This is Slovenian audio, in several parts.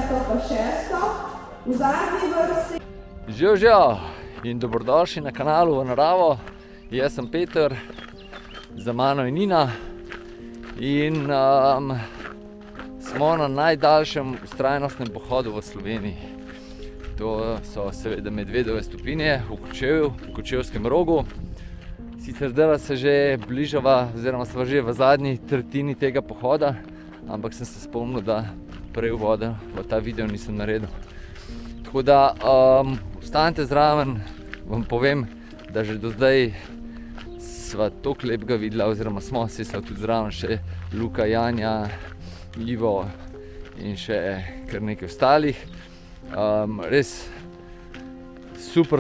peto pa šesto. V zadnji vrsti. Živijo in dobrodošli na kanalu V naravo. Jaz sem Peter, za mano je Nina in smo na najdaljšem vztrajnostnem pohodu v Sloveniji. To so seveda Medvedove stopinje v Kočevju, v Kočevskem rogu. Sicer zdaj se že bližava, oziroma smo že v zadnji tretjini tega pohoda, ampak sem se spomnil, da prej uvoda v ta video nisem naredil. Tako da ostanite zraven, vam povem, da že do zdaj sva toliko lepega videla, oziroma smo se tudi zraven še Luka, Janja, Ivo in še kar nekaj ostalih. Res super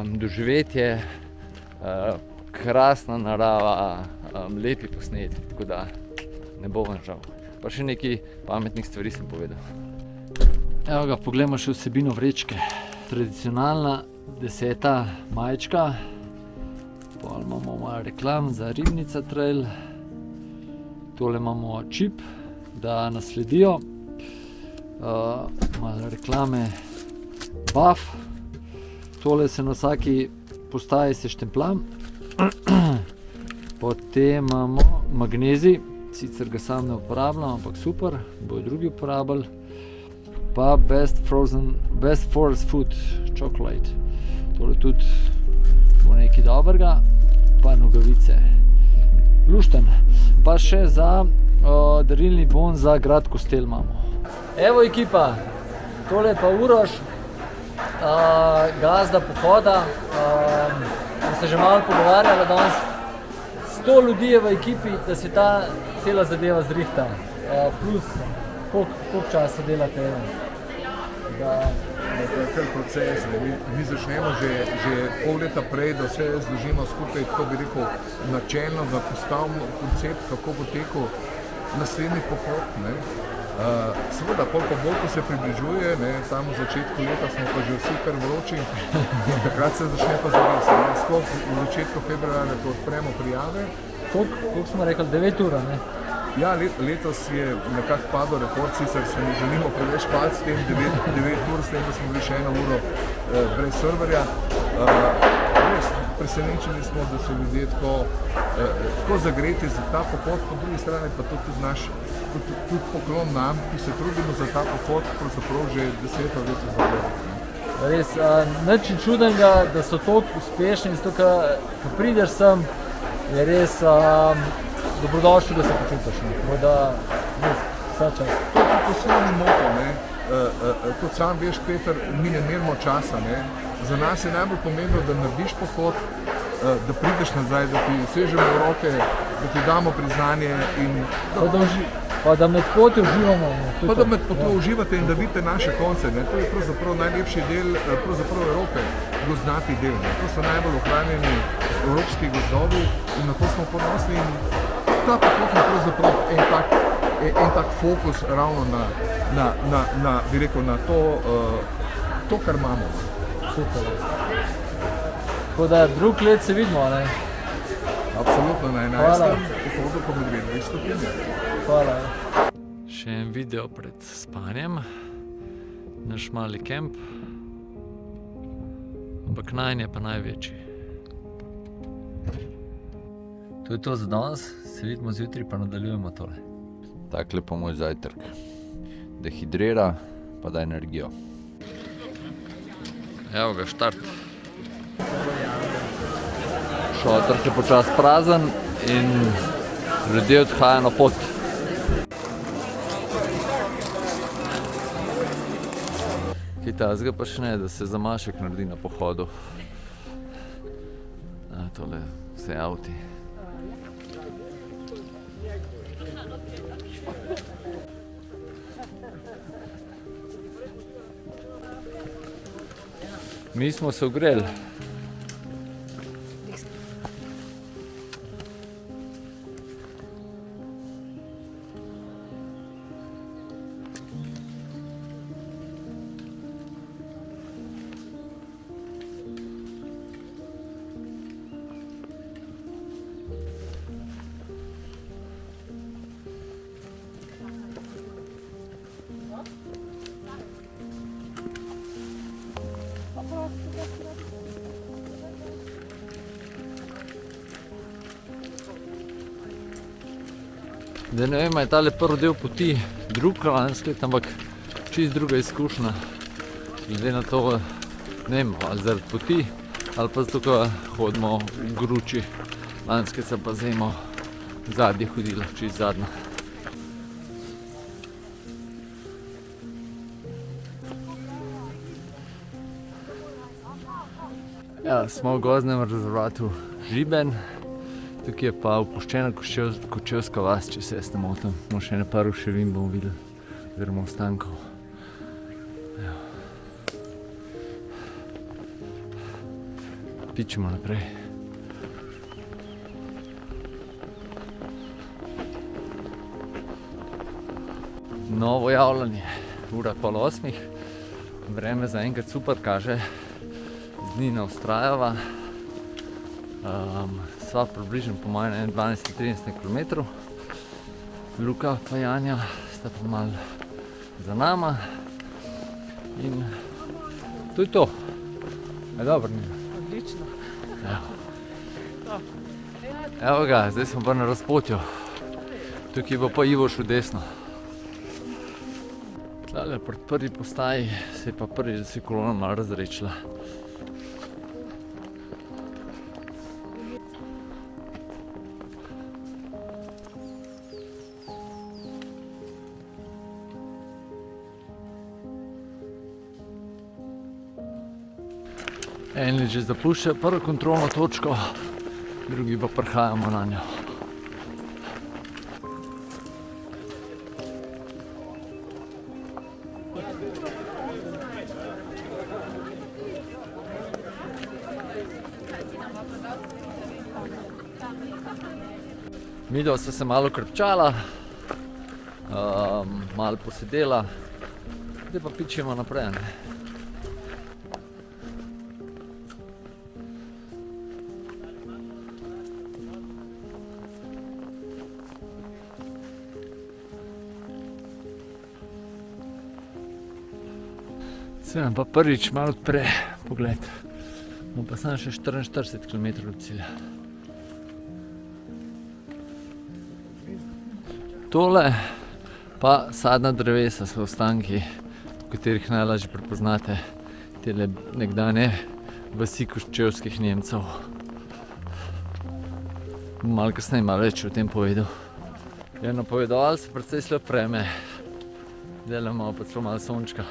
doživetje, krasna narava, lepi posnetki, tako da ne bo vam žal. Pa še nekaj pametnih stvari sem povedal. Evo ga, poglejmo še vsebino vrečke. Tradicionalna 10. majčka, pol imamo malo reklam za Ribnica trail, tole imamo čip, da nas sledijo, malo reklame Buff, tole se na vsaki postaji se štemplam, potem imamo magnezij, sicer ga sam ne uporabljam, ampak super, bojo drugi uporabljali, pa Best Forest Food Chocolate, tole tudi bo nekaj dobrega, pa nogavice, lušten, pa še za darilni bon za grad Kostel imamo. Evo ekipa, tole je pa Uroš, gazda pohoda, smo se že malo pogovarjali danes, 100 ljudi je v ekipi, da se ta cela zadeva zrihta, plus koliko časa delate? To je kar proces, mi začnemo že pol leta prej, da vse zložimo skupaj, tako bi rekel, načelno, da postavimo koncept, kako bo tekel naslednji pohod. Seveda, pol po boku se približuje, tam v začetku leta smo pa že vsi kar vroči, takrat se začne pa zares. Skoro v začetku februarja, ko odpremo prijave. Koliko smo rekli? 9 ur, ne? Ja, letos je nekako padel rekord, sicer se ne želimo preveč paliti s tem 9 ur, s tem, da smo bili še 1 uro brez serverja. Res, presenečeni smo, da so ljudje tako zagreti za ta pohod, po drugi strani pa tudi poklon nam, ki se trudimo za ta pohod, pravzaprav že 10 let zapravo. Res, nič čudenega, da so toliko uspešni, zato ko prideš sem, je res dobrodošli, da se počutiš, tako da vsa čas. To je poslovni moto, kot sam veš, Peter, mi ne merimo časa. Za nas je najbolj pomembno, da narediš pohod, da prideš nazaj, da ti sežemo v roke, da ti damo priznanje in pa da med poti uživamo. Pa da med poti uživate in da vidite naše konce. To je pravzaprav najlepši del Evrope, gozdnati del. To so najbolj ohranjeni evropski gozdovi in na to smo ponosni. Ta pohod je pravzaprav en tak fokus ravno bi rekel, na to, kar imamo. Super. Tako da drug let se vidimo, ne? Absolutno na 11. pohodu po Medvedovih stopinjah. Hvala. Še en video pred spanjem, naš mali kemp, ampak najn je pa največji. To je to za danes, se vidimo zjutraj, pa nadaljujemo tole. Takle pa moj zajtrk. Dehidrira, pa da energijo. Evo ga, štart. Šotor se počas prazen in ljudje odhajajo na pot. Kaj tazga pa še ne, da se zamašek naredi na pohodu. Tole vse avti. Mi smo se ogreli. Da ne vem, je tale prvi del poti drug lanski let, ampak čist druga izkušnja. Glede na to, ne vem, ali zaradi poti, ali pa zato, ko hodimo v gruči. Lanski se pa zimo zadnje hodila, čist zadnja. Ja, smo v gozdnem rezervatu Žiben. Tukaj je pa opuščena Kočevska vas, če se jaz ne motim. Bomo še par ruševin bomo videli, oziroma ostankov. Pičemo naprej. Novo javljanje, 7:30. Vreme zaenkrat super kaže, z dni ne vztrajava. Sva približno po mojem 12-13 km. Luka pa Janja sta pa malo za nama. In to je to. Je dobro, Nina? Odlično. Evo ga, zdaj smo pa na razpotju. Tukaj bo pa Ivo šel desno. Tlele pred prvi postaji se je pa prvič, da se je kolona malo razrečila. Eni že zapuščajo prvo kontrolno točko, drugi pa prihajamo na njo. Midva sta se malo krepčala, malo posedela, zdaj pa pičemo naprej. Se nam pa prvič malo odpre pogled. Bomo pa samo še 44 km od cilja. Tole pa sadna drevesa so ostanki, v katerih najlažje prepoznate tele nekdanje vasi kočevskih Nemcev. Malo kasneje malo več o tem povedal. Je napovedovalo se precej slab vreme. Zdajle imamo pa celo malo sončka.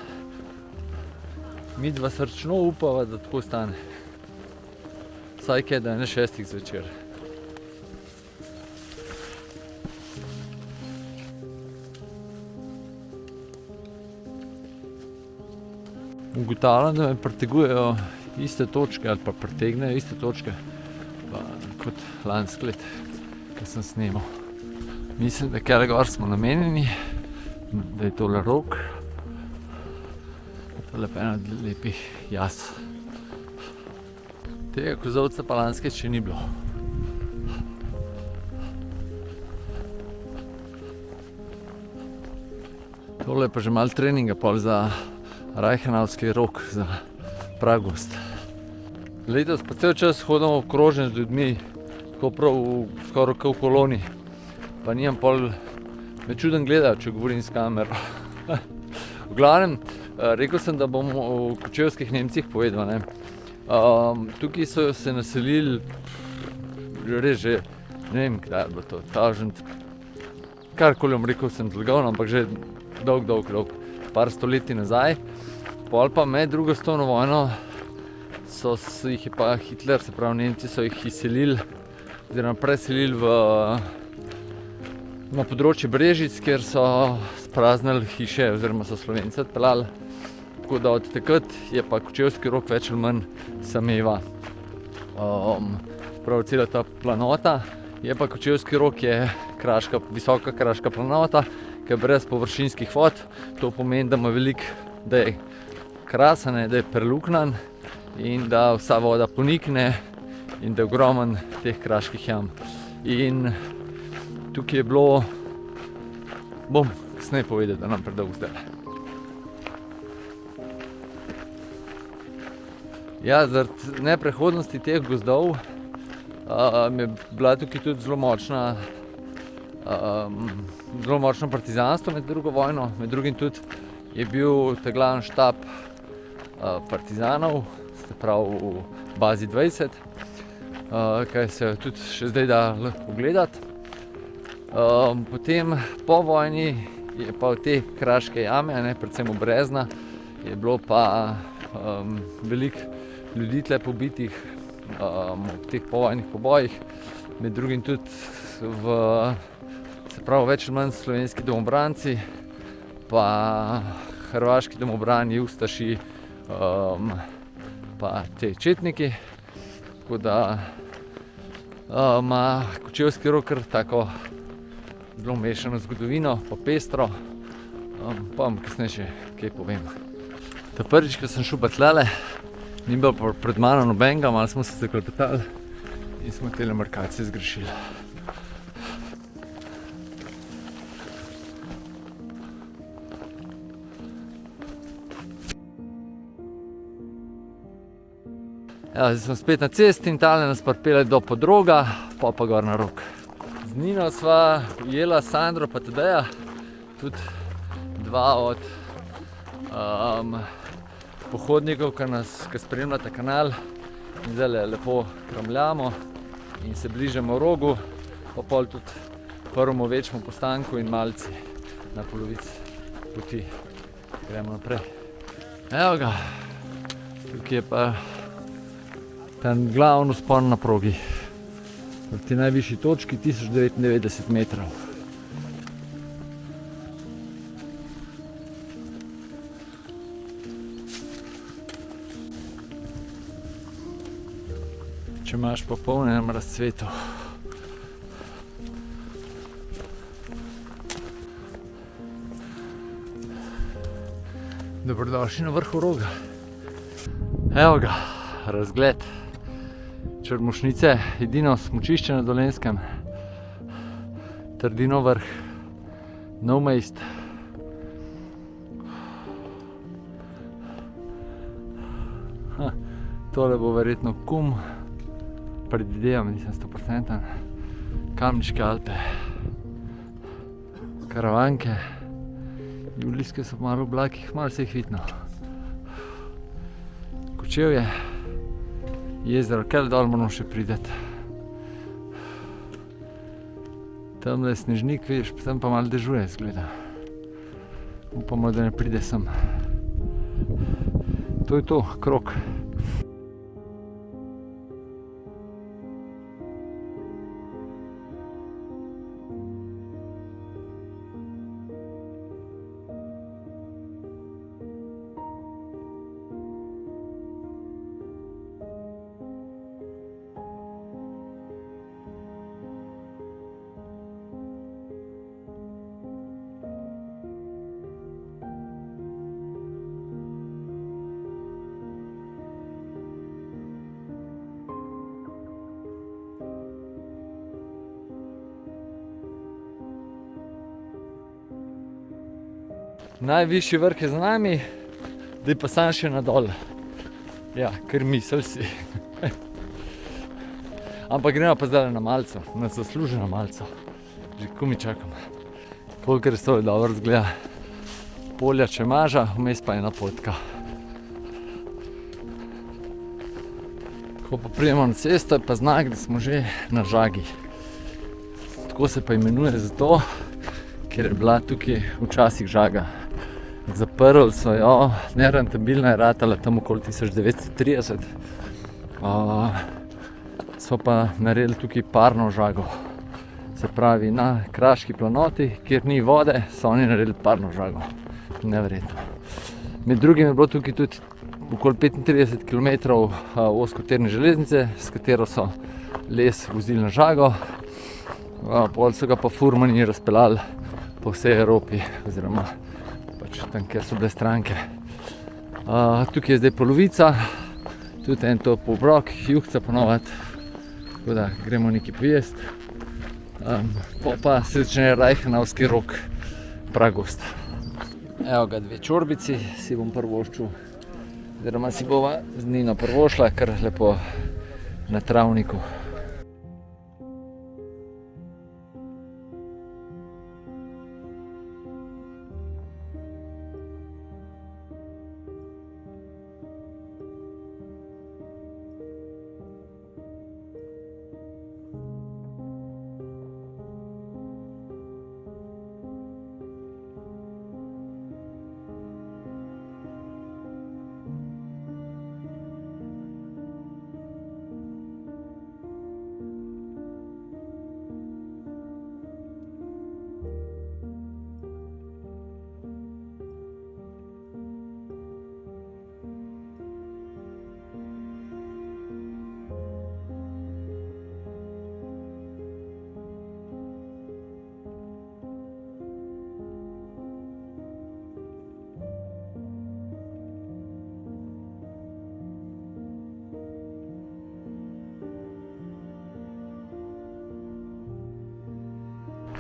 Midva srčno upava, da tako stane. Vsaj kaj, da je na 6 zvečer. Ugotavljam, da me pritegujejo iste točke, ali pa pritegnejo iste točke, pa kot lansko let, ko sem snemal. Mislim, da kjer gor smo namenjeni, da je tole Rog. Tole pa ena od lepih jaz. Tega kozovca pa lanske še ni bilo. Tole je pa že malo treninga pol za Reichenauski Rog, za Pragost. Letos pa cel čas hodimo obkrožen z ljudmi, tako prav skoraj v koloni. Pa nimam pol, me čuden gledajo, če govorim s kamero. V glavnem, rekel sem, da bom o kočevskih Nemcih povedal. Tukaj so se naselili, res že, ne vem, kdaj je bilo to, karkoli bom rekel, sem zlagal, ampak že dolg, par stoletij nazaj. Pol pa med drugo svetovno vojno jih je pa Hitler, se pravi Nemci, so jih izselili, oziroma preselili na področje Brežic, kjer so spraznili hiše, oziroma so Slovenci odpeljali. Tako da od takrat je pa Kočevski Rog več ali manj sameva. Prav cela ta planota. Je pa Kočevski Rog je visoka kraška planota, ki je brez površinskih vod. To pomeni, da ima veliko, da je krasen, da je preluknjan in da vsa voda ponikne in da je ogromen teh kraških jam. In tukaj je bilo, bom kasneje povedal, da nam predolgo zdaj. Ja, zaradi neprehodnosti teh gozdov je bila tukaj tudi zelo močno partizanstvo med drugo vojno. Med drugim tudi je bil ta glavni štab partizanov, se pravi v bazi 20, kaj se tudi še zdaj da pogledati. Potem po vojni je pa v te kraške jame, predvsem v Brezna, je bilo pa veliko ljudi tle pobitih v teh povojnih pobojih, med drugim tudi več ali manj slovenski domobranci, pa hrvaški domobrani, ustaši, pa te četniki. Tako da ima Kočevski Rog kar tako zelo mešano zgodovino, pa pestro, pa vam kasneje še kaj povem. Ta prvič, ko sem šel pa tlele, ni bil pred mano nobenega, malo smo se zaklepetali in smo tele markacije zgrešili. Ja, zdaj smo spet na cesti in tale nas pripelje do Podroga, pa gor na Rog. Z Nino sva ujela Sandro pa Tadeja, tudi dva od pohodnikov, ki spremljata kanal. In zdaj lepo kramljamo in se bližamo Rogu, pa pol tudi prvemu večjemu postanku in malci na polovici poti. Gremo naprej. Evo ga, tukaj je pa ten glavni vzpon na progi. V tej najvišji točki 1099 metrov. Če imaš popolnem razcvetu. Dobrodošli na vrhu Roga. Evo ga, razgled Črmušnice, edino smučišče na Dolenjskem, Trdinov vrh, Nov Mejst. Tole bo verjetno Kum, predvidevam, nisem 100%. Kamniške Alpe, Karavanke, Julijske so malo v oblakih, malo se jih vidno. Kočevje, jezero, kaj dol moramo še prideti. Tamle je snežnik, vidiš, tam pa malo dežuje, izgleda. Upamo, da ne pride sem. To je to, Krog. Najvišji vrh je za nami, zdaj pa sam še na dol. Ja, kar misel si. Ampak gremo pa zdaj na malco, na zasluženo malco. Že komaj čakam. Kolikor se dobro zgleda. Polja Čemaža, vmes pa ena potka. Ko pa pridemo na cesto, je pa znak, da smo že na Žagi. Tako se pa imenuje zato, ker je bila tukaj včasih žaga. Zaprli so jo, nerentabilna je ratala tam okoli 1930. So pa naredili tukaj parno žago. Se pravi, na kraški planoti, kjer ni vode, so oni naredili parno žago. Neverjetno. Med drugim je bilo tukaj tudi okoli 35 km ozkoterne železnice, s katero so les vozili na žago. Pol so ga pa furmani razpeljali po vsej Evropi, oziroma pač tam, kjer so bile stranke. Tukaj je zdaj polovica, tudi en top obrok, juhca ponovati, tako da gremo nekaj pojesti. Pa se začne Reichenauski Rog, pragost. Evo ga, dve čorbici, si bom prvoščil. Oziroma si bova z Nino prvošla kar lepo na travniku.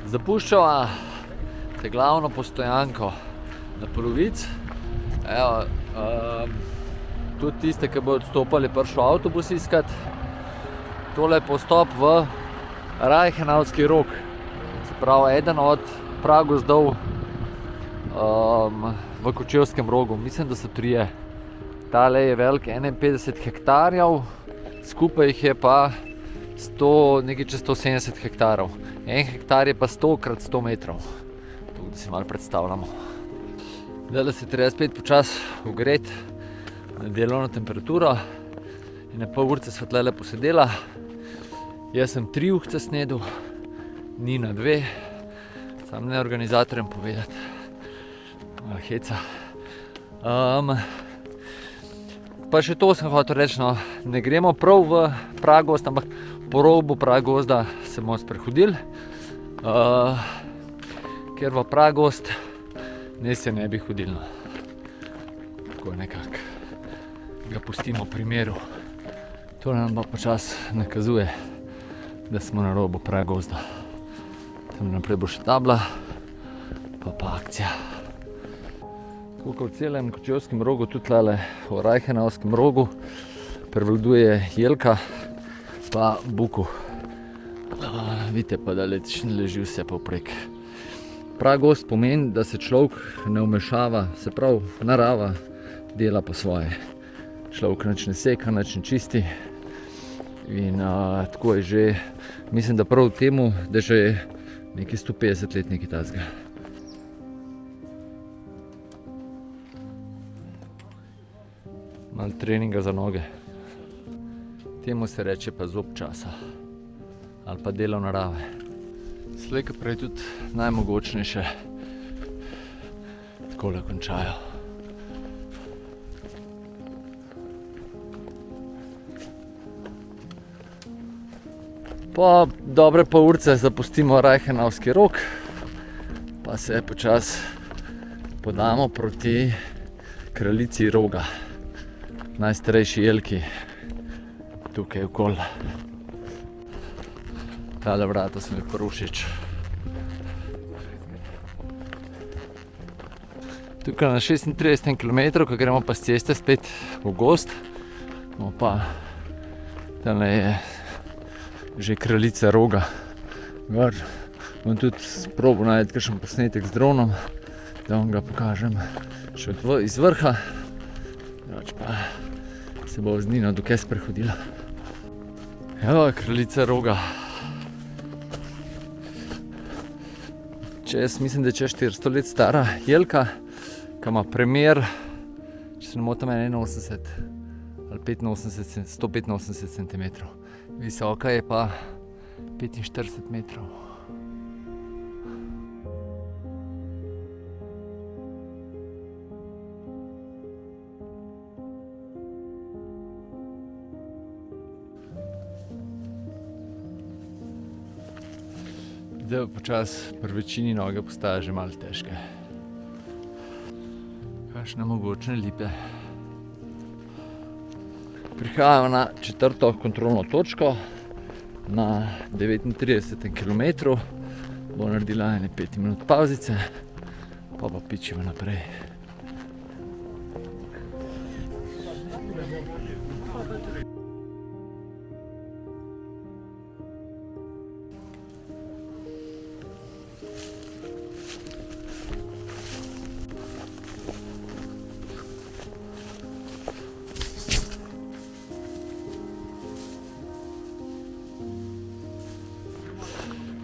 Zapuščava te glavno postojanko na polovici. Evo, tudi tiste, ki bodo odstopali, prišel avtobus iskat. Tole je postop v Reichenauski rog. Se pravi, eden od pragozdov v Kočevskem rogu. Mislim, da so 3. Tale je velik 51 hektarjev, skupaj jih je pa nekaj čez 170 hektarov. 1 hektar je pa 100 x 100 metrov. To, da si malo predstavljamo. Zdaj se treba spet počasi ogreti na delovno temperaturo. In na pol urce sva tlele posedela. Jaz sem 3 uhce snedel, Nina 2. Sam ne organizatorjem povedati. Malo heca. Pa še to sem hotel reči, no, ne gremo prav v pragozd, ampak po robu pragozda se bomo sprehodili, ker v pragozd ne se ne bi hodili. No. Tako nekako ga pustimo pri miru. To nam pa počas nakazuje, da smo na robu pragozda. Tam naprej bo še tabla, pa akcija. Tako v celem Kočevskem rogu, tudi tlele v Reichenauskem rogu, prevladuje jelka pa buku. Vidite pa, da leži vse povprek. Pragozd pomeni, da se človek ne vmešava, se pravi, narava dela po svoje. Človek nič ne seka, nič ne čisti. In tako je že, mislim, da prav temu, da že je nekaj 150 let nekaj tazga. Malo treninga za noge. Temu se reče pa zob časa. Ali pa delo narave. Slej ko prej tudi najmogočnejše takole končajo. Po dobre pol urce zapustimo Reichenauski rog, pa se počasi podamo proti kraljici roga, najstarejši jelki tukaj okoli. Tale vrata so mi prav všeč. Tukaj na 36 km, ko gremo pa s ceste spet v gozd, no pa tale je že kraljica roga. Gor bom tudi probal najti kakšen posnetek z dronom, da vam ga pokažem še iz vrha. Drugače pa se bo z Nino dokaj sprehodila. Evo, kraljica roga. Mislim, da je čez 400 let stara jelka, ki ima premer, če se ne motim, 81 ali 185 cm. Visoka je pa 45 metrov. Zdaj počasi pri večini noge postaja že malo težke. Kakšne mogočne lipe. Prihajamo na 4. kontrolno točko, na 39 km. Bo naredila 5 minut pauzice, pa pičimo naprej.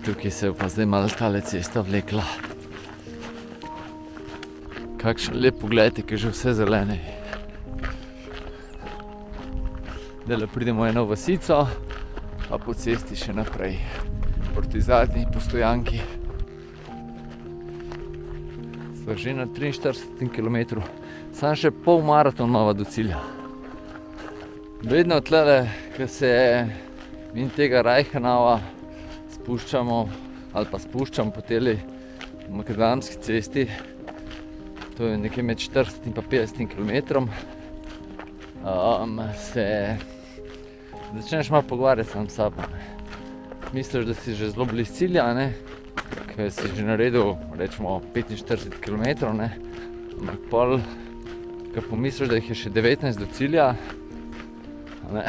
Tukaj se je pa zdaj malo tale cesta vlekla. Kakšen lep pogled je, ki je že vse zelene. Zdajle pridemo v eno vasico, pa po cesti še naprej. Proti zadnji postojanki. Sva že na 43 km. Sam še pol maraton imava do cilja. Vedno tlele, ko se min tega Reichenauva spuščamo ali pa spuščamo po teli makadamski cesti, to je nekje med 40 in pa 50 km, se začneš malo pogovarjati sam s sabo. Misliš, da si že zelo blizu cilja, ne? Ker si že naredil, rečemo, 45 km, ne? Ampak pol, ko pomisliš, da jih je še 19 do cilja, ne?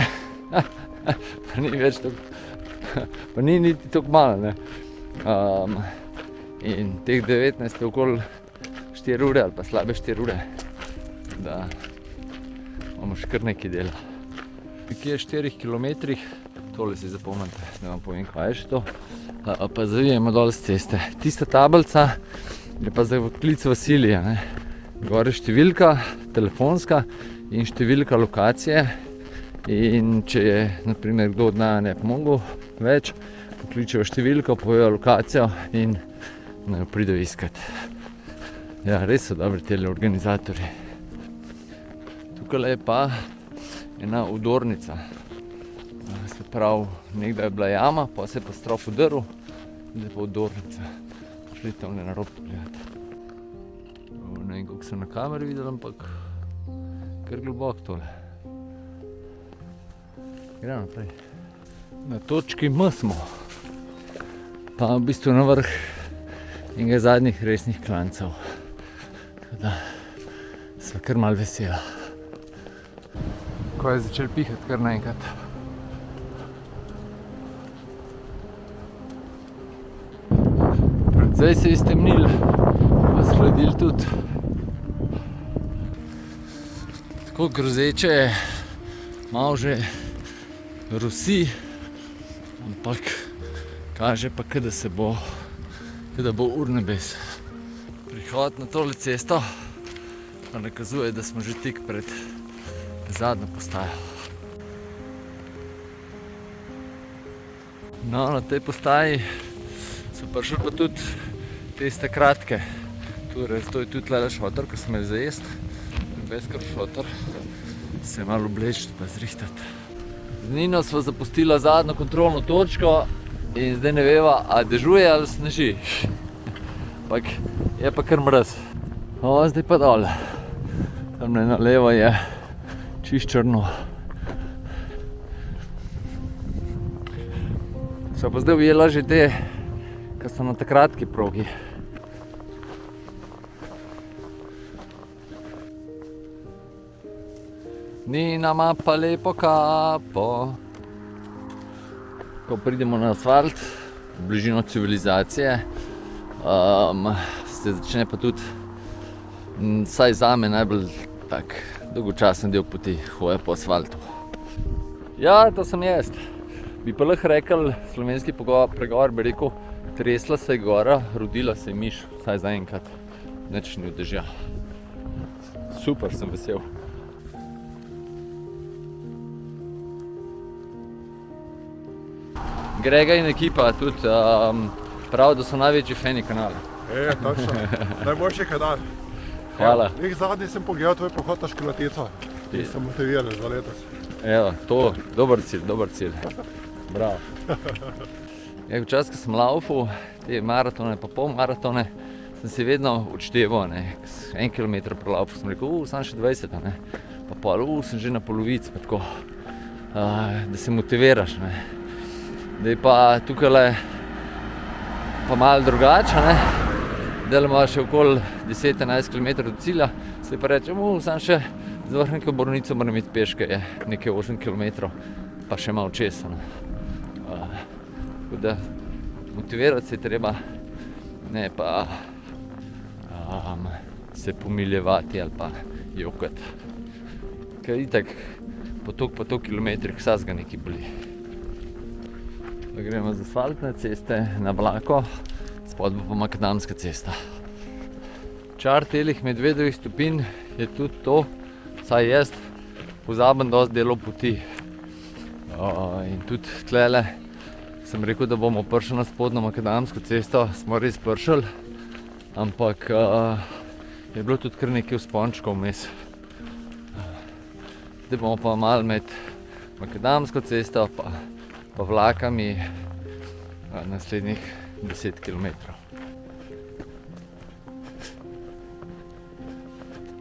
Pa ni več tako, pa ni niti tako malo, ne? In teh 19 je okoli 4 ure ali pa slabe 4 ure, da imamo še kar nekaj dela. Nekje 4 km, tole si zapomnite, da vam povem, kaj je še to, pa zavijemo dol z ceste. Tista tablica je pa za klic Vasilija, ne? Gor je številka, telefonska in številka lokacije. In če je, na primer, kdo od naj ne pomogel več, pokličejo številko, povejo lokacijo in naj jo pridejo iskat. Ja, res so dobri tele organizatorji. Tukaj je pa ena udornica. Se pravi, nekdaj je bila jama, pa se je pa strop udrl, zdaj pa udornica. Šli tam na rob pogledati. Ne vem, koliko sem na kameri videl, ampak kar globok tole. Gremo naprej. Na točki M smo, pa v bistvu na vrh enega zadnjih resnih klancev. Tako da sva kar malo vesela. Ko je začel pihati kar naenkrat. Precej se je stemnil, pa shladil tudi. Tako grozeče je, malo že rosi, ampak kaže pa, da se bo, da bo urnebes. Prihod na tole cesto pa nakazuje, da smo že tik pred zadnjo postajo. No, na tej postaji so prišli pa tudi tiste kratke ture. To je tudi tlele šotor, ko sem imel za jest. Beskar šotor, se malo oblečiti pa zrihtati. Z Nino sva zapustila zadnjo kontrolno točko in zdaj ne veva, a dežuje ali sneži. Ampak je pa kar mraz. O, zdaj pa dole. Tamle na levo je čist črno. Sva pa zdaj ujela že te, ki so na ta kratki progi. Nina ima pa lepo kapo. Ko pridemo na asfalt, v bližino civilizacije, se začne pa tudi, vsaj zame, najbolj tak dolgočasen del poti, hoja po asfaltu. Ja, to sem jaz. Bi pa lahko rekel, slovenski pregovor bi rekel, tresla se je gora, rodila se je miš, vsaj zaenkrat. Nič ni od dežja. Super, sem vesel. Grega in ekipa tudi prav, da so največji fani kanala. Točno. Najboljši kanal. Hvala. Zadnji sem pogledal tvoj pohod na Škrlatico. Ti sem motiviran za letos. Evo, to, dober cilj, dober cilj. Bravo. Včasih, ko sem laufal, te maratone pa pol maratone, sem si vedno odšteval, ne. 1 kilometer prelaufal, sem rekel, samo še 20, ne. Pa pol, sem že na polovici, pa tako, da se motiviraš, ne. Zdaj pa tukaj pa malo drugače, ne. Zdaj ima še okoli 10-11 km do cilja, se pa rečem, samo še z vrhnjko Borovnico moram iti peške, je nekaj 8 km, pa še malo česa, ne. Tako da motivirati se je treba, ne pa se pomiljevati ali pa jokati. Ker itak po toliko kilometrih vsakega nekaj boli. Da gremo z asfaltne ceste na Vlako, spod pa makadamska cesta. Čar telih medvedovih stopinj je tudi to, saj jaz pozabim dosti delov poti. In tudi tlele sem rekel, da bomo prišli na spodnjo makadamsko cesto, smo res prišli, ampak je bilo tudi kar nekaj vzpončkov vmes. Zdaj bomo pa malo med makadamsko cesto pa vlakami naslednjih 10 km.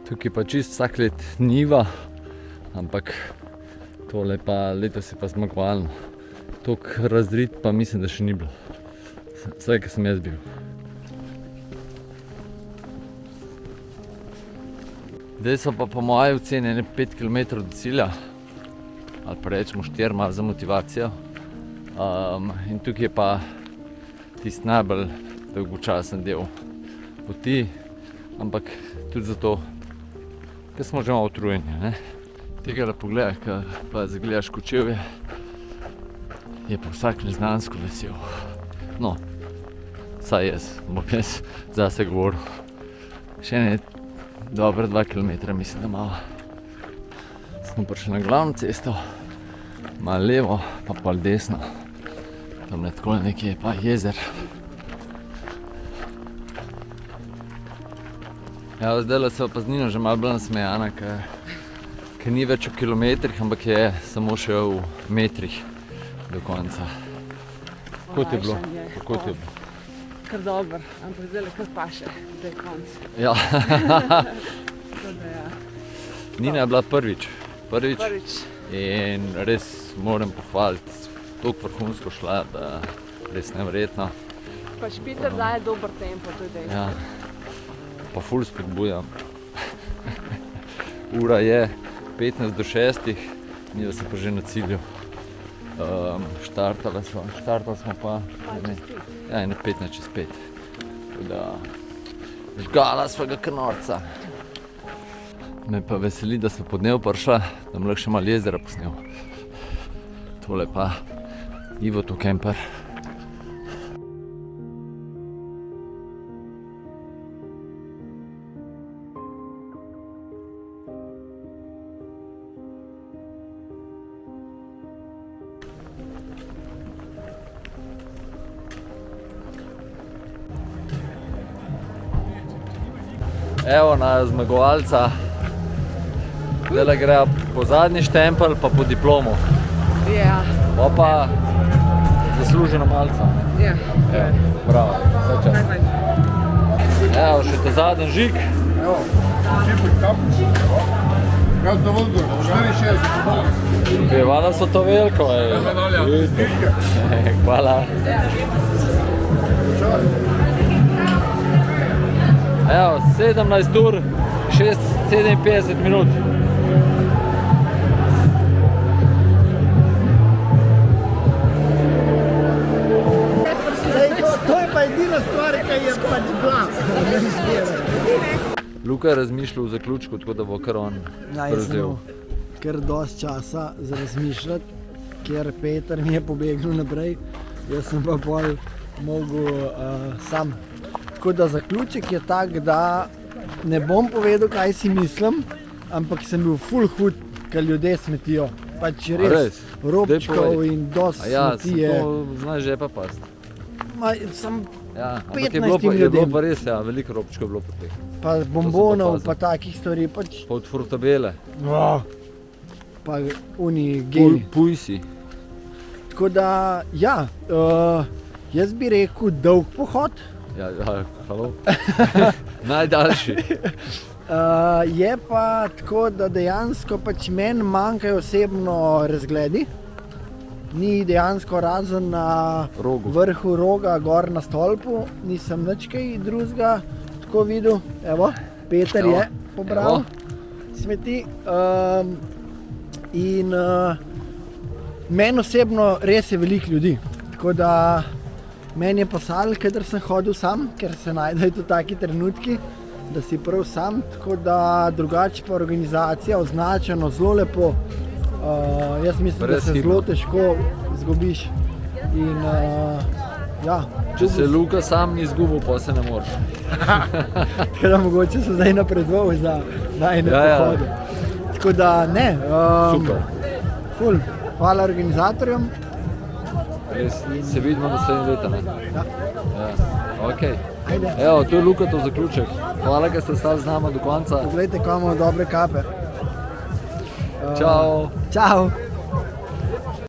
Tukaj pa čist vsak let njiva, ampak tole pa letos je pa zmagovalno. Toliko razrit pa mislim, da še ni bilo. Vsaj, ko sem jaz bil. Zdaj so pa po moje oceni 5 km do cilja, ali pa rečemo 4, malo za motivacijo. In tukaj je pa tisti najbolj dolgočasen del poti, ampak tudi zato, ker smo že malo utrujeni, ne? Tega da pogledaj, ko pa zagledaš Kočevje, je pa vsak neznansko vesel. No, saj jaz, bom jaz zase govoril. Še ne dobre 2 km, mislim, da malo. Smo prišli na glavno cesto, malo levo, pa pol desno. Tamle takole nekje je pa jezer. Ja, zdajle se pa z Nino že malo bolj nasmejana, ker ni več v kilometrih, ampak je samo še v metrih do konca. Kako ti je bilo? Kako ti je bilo? Kar dobro, ampak zdaj kar paše, da je konc. Ja. Ja. Nina je bila prvič. In res moram pohvaliti, toliko vrhunsko šla, da res neverjetno. Pač Peter daje dober tempo, to je dejstvo. Ja. Pa ful spodbujam. Ura je 15 do 6, mi se pa že na cilju. Štartali smo pa ne 15 čez 5. Da žgala svega krnorca. Me pa veseli, da smo po dnevu prišla, da bom lahko še malo jezera posnel. Tole pa Ivo to Kemper. Evo na zmagovalca. Zdaj grejo po zadnji štempelj pa po diplomo. Ja. Pa zasluženo malca. Ja. Bravo, vse čas. Evo, še ta zadnji žig. Evo, čipik tam. Evo, dovolj gor, 64. Pjevala so to veliko. Hvala. Evo, 17 ur, 57 minut. To je pa edina stvar, ki je pač bila. Luka je razmišljal v zaključku, tako da bo kar on prevzel. Ker dosti časa za razmišljati, ker Peter mi je pobegnil naprej, jaz sem pa pol mogel sam. Tako da zaključek je tak, da ne bom povedal, kaj si mislim, ampak sem bil ful hud, ker ljudje smetijo. Pač res robčkov in dosti smeti je. Ja, to znaš že pa past. Ja, ampak je 15 bilo ljudem. pa res, ja, veliko robčkov je bilo po teh. Pa bombonov, pa takih stvari. Pač, Pa od frutabele. pa oni geli. Pujsi. Tako da, ja, jaz bi rekel dolg pohod. Ja, halo. Najdaljši. Je pa tako, da dejansko pač meni manjkajo osebno razgledi. Ni dejansko razen na vrhu roga, gor na stolpu, nisem nič kaj drugega tako videl. Evo, Peter je pobral smeti. In meni osebno res je veliko ljudi. Tako da meni je pasalo, kadar sem hodil sam, ker se najdejo tudi taki trenutki, da si prav sam, tako da drugače pa organizacija označeno zelo lepo. Jaz mislim, da se zelo težko izgubiš In ja, Če se Luka sam ni izgubil, pa se ne moreš. tako da mogoče so zdaj napredoval za najne Ja. pohode. Tako da ne, Super. ful, hvala organizatorjem. Res, se vidimo naslednje leto, ne? Ja. Ja, okej. Ajde. Evo, to je Lukatov zaključek. Hvala, ker ste stali z nama do konca. Poglejte, kam imamo dobre kape. Čau. Čau.